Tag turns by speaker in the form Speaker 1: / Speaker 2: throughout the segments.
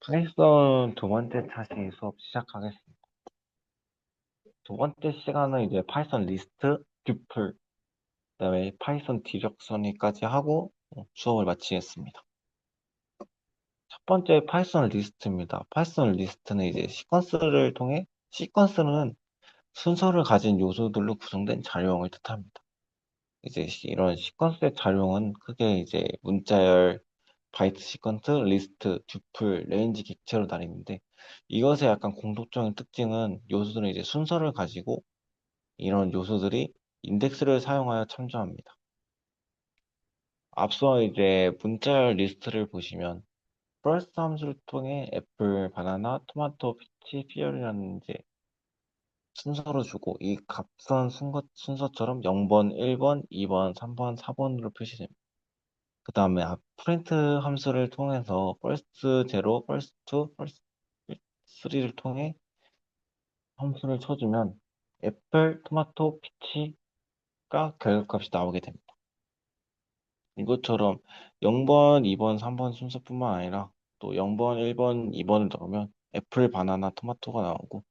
Speaker 1: 파이썬 두 번째 차시 수업 시작하겠습니다. 두 번째 시간은 이제 파이썬 리스트, 듀플, 그다음에 파이썬 디렉션까지 하고 수업을 마치겠습니다. 첫 번째 파이썬 리스트입니다. 파이썬 리스트는 이제 시퀀스는 순서를 가진 요소들로 구성된 자료형을 뜻합니다. 이제 이런 시퀀스의 자료형은 크게 이제 문자열, 바이트 시퀀스, 리스트, 듀플, 레인지 객체로 나뉘는데 이것의 약간 공통적인 특징은 요소들은 이제 순서를 가지고 이런 요소들이 인덱스를 사용하여 참조합니다. 앞서 이제 문자열 리스트를 보시면 first 함수를 통해 애플, 바나나, 토마토, 피치, 피어리라는 이제 순서로 주고 이 값선 순서처럼 0번, 1번, 2번, 3번, 4번으로 표시됩니다. 그 다음에 프린트 함수를 통해서 first 0, first 2, first 3를 통해 함수를 쳐주면 애플, 토마토, 피치가 결과값이 나오게 됩니다. 이것처럼 0번, 2번, 3번 순서뿐만 아니라 또 0번, 1번, 2번을 넣으면 애플, 바나나, 토마토가 나오고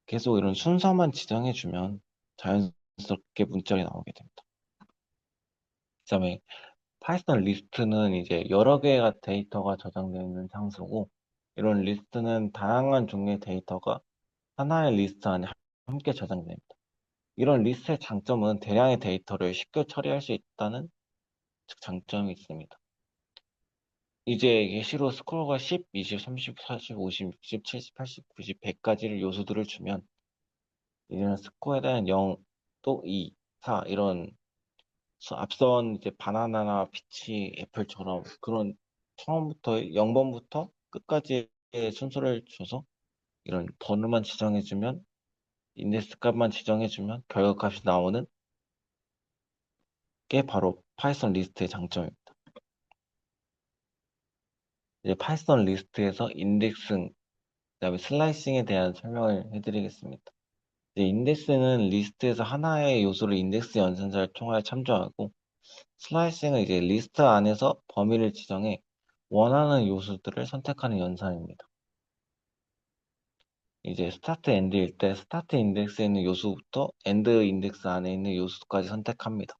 Speaker 1: 계속 이런 순서만 지정해주면 자연스럽게 문자가 나오게 됩니다. 그다음에 파이썬 리스트는 이제 여러 개의 데이터가 저장되어 있는 장소고 이런 리스트는 다양한 종류의 데이터가 하나의 리스트 안에 함께 저장됩니다. 이런 리스트의 장점은 대량의 데이터를 쉽게 처리할 수 있다는 장점이 있습니다. 이제 예시로 스코어가 10, 20, 30, 40, 50, 60, 70, 80, 90, 100까지를 요소들을 주면 이제는 스코어에 대한 0, 또 2, 4 이런 앞선 이제 바나나나 피치, 애플처럼 그런 처음부터 0번부터 끝까지의 순서를 줘서 이런 번호만 지정해주면 인덱스 값만 지정해주면 결과값이 나오는 게 바로 파이썬 리스트의 장점입니다. 이제 파이썬 리스트에서 인덱싱, 그다음에 슬라이싱에 대한 설명을 해드리겠습니다. 이제 인덱스는 리스트에서 하나의 요소를 인덱스 연산자를 통하여 참조하고 슬라이싱은 이제 리스트 안에서 범위를 지정해 원하는 요소들을 선택하는 연산입니다. 이제 스타트 엔드일 때 스타트 인덱스에 있는 요소부터 엔드 인덱스 안에 있는 요소까지 선택합니다.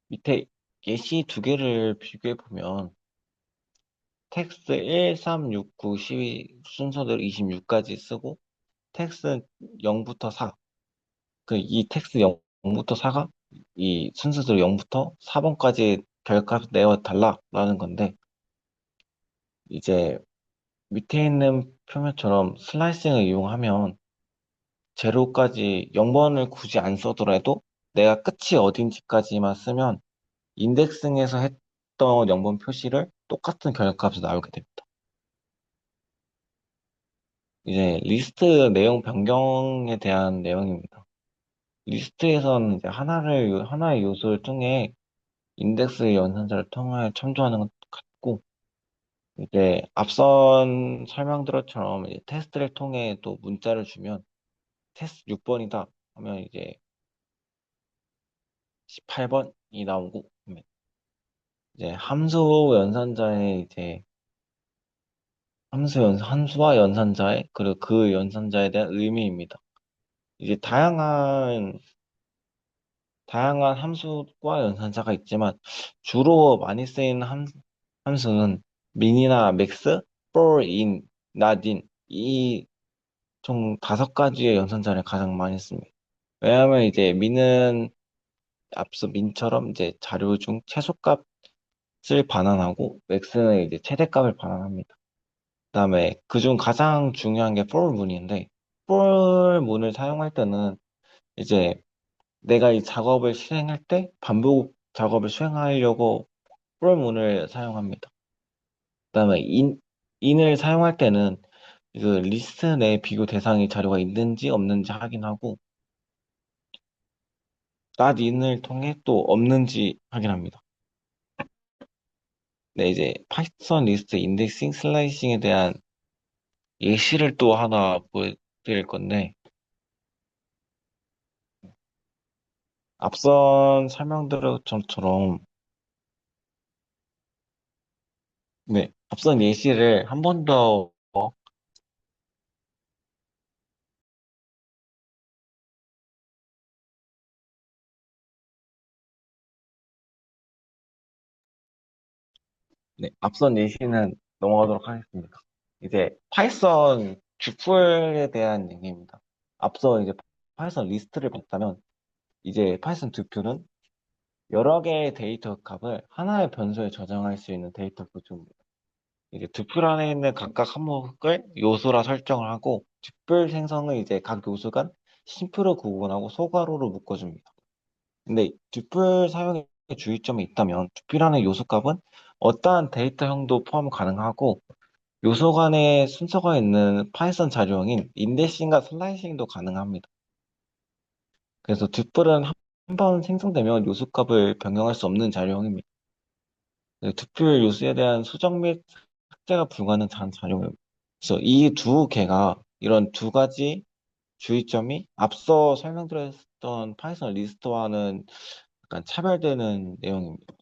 Speaker 1: 밑에 예시 두 개를 비교해 보면 텍스트 1, 3, 6, 9, 12 순서대로 26까지 쓰고 텍스트 0부터 4, 이 텍스트 0부터 4가 이 순서대로 0부터 4번까지 결값 내어달라라는 건데 이제 밑에 있는 표면처럼 슬라이싱을 이용하면 제로까지 0번을 굳이 안 써더라도 내가 끝이 어딘지까지만 쓰면 인덱싱에서 했던 0번 표시를 똑같은 결과값이 나오게 됩니다. 이제 리스트 내용 변경에 대한 내용입니다. 리스트에서는 이제 하나의 요소를 통해 인덱스 연산자를 통해 참조하는 것 같고, 이제 앞선 설명드렸처럼 이제 테스트를 통해 또 문자를 주면 테스트 6번이다 하면 이제 18번이 나오고, 이제 함수와 연산자의, 그리고 그 연산자에 대한 의미입니다. 이제 다양한 함수와 연산자가 있지만, 주로 많이 쓰이는 함수는 min이나 max, for, in, not in, 이 총 5가지의 연산자를 가장 많이 씁니다. 왜냐하면 이제 min은 앞서 min처럼 이제 자료 중 최소값을 반환하고, max는 이제 최대값을 반환합니다. 그다음에 그중 가장 중요한 게 for 문인데 for 문을 사용할 때는 이제 내가 이 작업을 실행할 때 반복 작업을 수행하려고 for 문을 사용합니다. 그다음에 in을 사용할 때는 그 리스트 내 비교 대상의 자료가 있는지 없는지 확인하고 not in을 통해 또 없는지 확인합니다. 네, 이제 파이썬 리스트 인덱싱 슬라이싱에 대한 예시를 또 하나 보여드릴 건데 앞선 설명드렸던 것처럼, 네, 앞선 예시를 한 번 더, 네, 앞선 예시는 넘어가도록 하겠습니다. 이제 파이썬 듀플에 대한 얘기입니다. 앞서 이제 파이썬 리스트를 봤다면, 이제 파이썬 듀플은 여러 개의 데이터 값을 하나의 변수에 저장할 수 있는 데이터 구조입니다. 이제 듀플 안에 있는 각각 항목을 요소라 설정을 하고, 듀플 생성은 이제 각 요소 간 심표로 구분하고 소괄호로 묶어줍니다. 근데 듀플 사용의 주의점이 있다면, 듀플이라는 요소 값은 어떠한 데이터형도 포함 가능하고, 요소 간의 순서가 있는 파이썬 자료형인 인덱싱과 슬라이싱도 가능합니다. 그래서 듀플은 한 번 생성되면 요소 값을 변경할 수 없는 자료형입니다. 네, 듀플 요소에 대한 수정 및 삭제가 불가능한 자료입니다. 그래서 이 두 개가, 이런 두 가지 주의점이 앞서 설명드렸던 파이썬 리스트와는 약간 차별되는 내용입니다.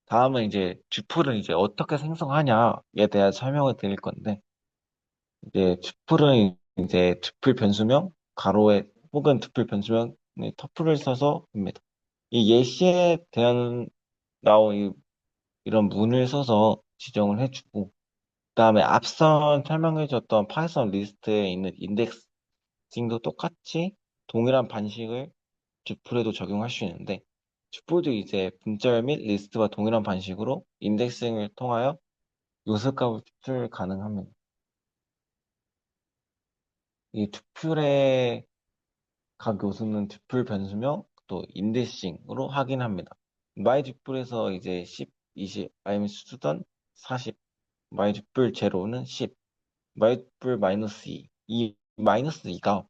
Speaker 1: 다음은 이제 듀플은 이제 어떻게 생성하냐에 대한 설명을 드릴 건데, 이제 튜플은 이제 튜플 변수명 가로에 혹은 튜플 변수명 터플을 써서 합니다. 이 예시에 대한 나온 이런 문을 써서 지정을 해주고, 그다음에 앞선 설명해줬던 파이썬 리스트에 있는 인덱싱도 똑같이 동일한 반식을 튜플에도 적용할 수 있는데, 튜플도 이제 분절 및 리스트와 동일한 반식으로 인덱싱을 통하여 요소값을 추출 가능합니다. 이 튜플의 각 요소는 듀플 변수명 또 인데싱으로 확인합니다. myDu플에서 이제 10, 20, I'm student 40, myDu플 제로는 10, myDu플 마이너스 2, 이 마이너스 2가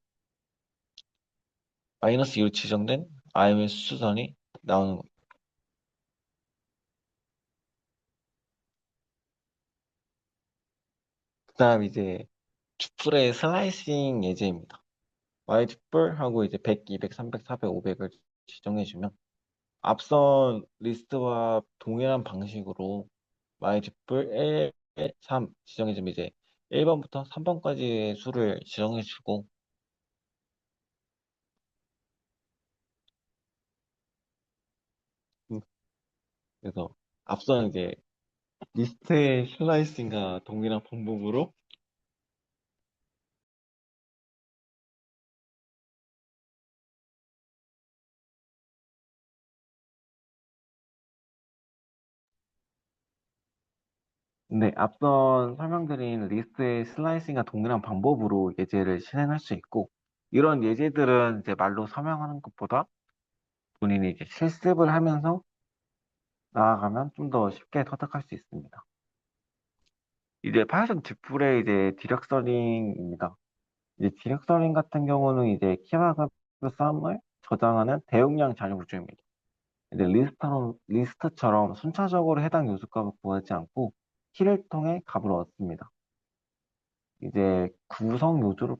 Speaker 1: 마이너스 2로 지정된 I'm student이 나오는 겁니다. 그 다음 이제 듀플의 슬라이싱 예제입니다. myDu플하고 이제 100, 200, 300, 400, 500을 지정해주면 앞선 리스트와 동일한 방식으로 myDu플 1, 3 지정해주면 이제 1번부터 3번까지의 수를 지정해주고, 음, 그래서 앞선 이제 리스트의 슬라이싱과 동일한 방법으로, 근데 앞선 설명드린 리스트의 슬라이싱과 동일한 방법으로 예제를 실행할 수 있고, 이런 예제들은 이제 말로 설명하는 것보다 본인이 이제 실습을 하면서 나아가면 좀 더 쉽게 터득할 수 있습니다. 이제 파이썬 뒷불의 이제 디렉서링입니다. 이제 디렉서링 같은 경우는 이제 키와드 썸을 저장하는 대용량 자료 구조입니다. 이제 리스트처럼 순차적으로 해당 요소 값을 구하지 않고 키를 통해 값을 얻습니다. 이제 구성 요소를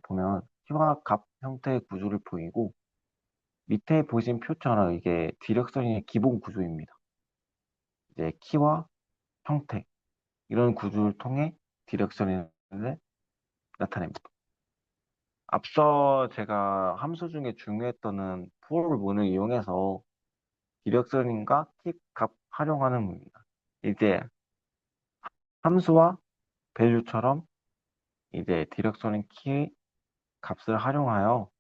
Speaker 1: 보면 키와 값 형태의 구조를 보이고, 밑에 보신 표처럼 이게 디렉서링의 기본 구조입니다. 이제 키와 형태, 이런 구조를 통해 디렉서링을 나타냅니다. 앞서 제가 함수 중에 중요했던 for 문을 이용해서 이력서인과 키 값 활용하는 문입니다. 이제 함수와 밸류처럼 이제 디렉서는 키 값을 활용하여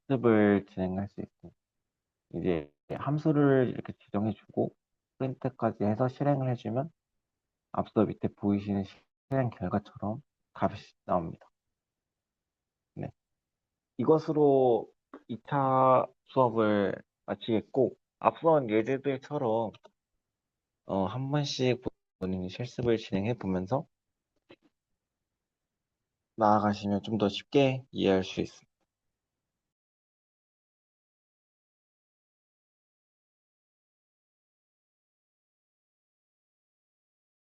Speaker 1: 실습을 진행할 수 있습니다. 이제 함수를 이렇게 지정해주고 프린트까지 해서 실행을 해주면 앞서 밑에 보이시는 실행 결과처럼 값이 나옵니다. 네. 이것으로 2차 수업을 마치겠고, 앞선 예제들처럼 한 번씩 본인이 실습을 진행해 보면서 나아가시면 좀 더 쉽게 이해할 수 있습니다.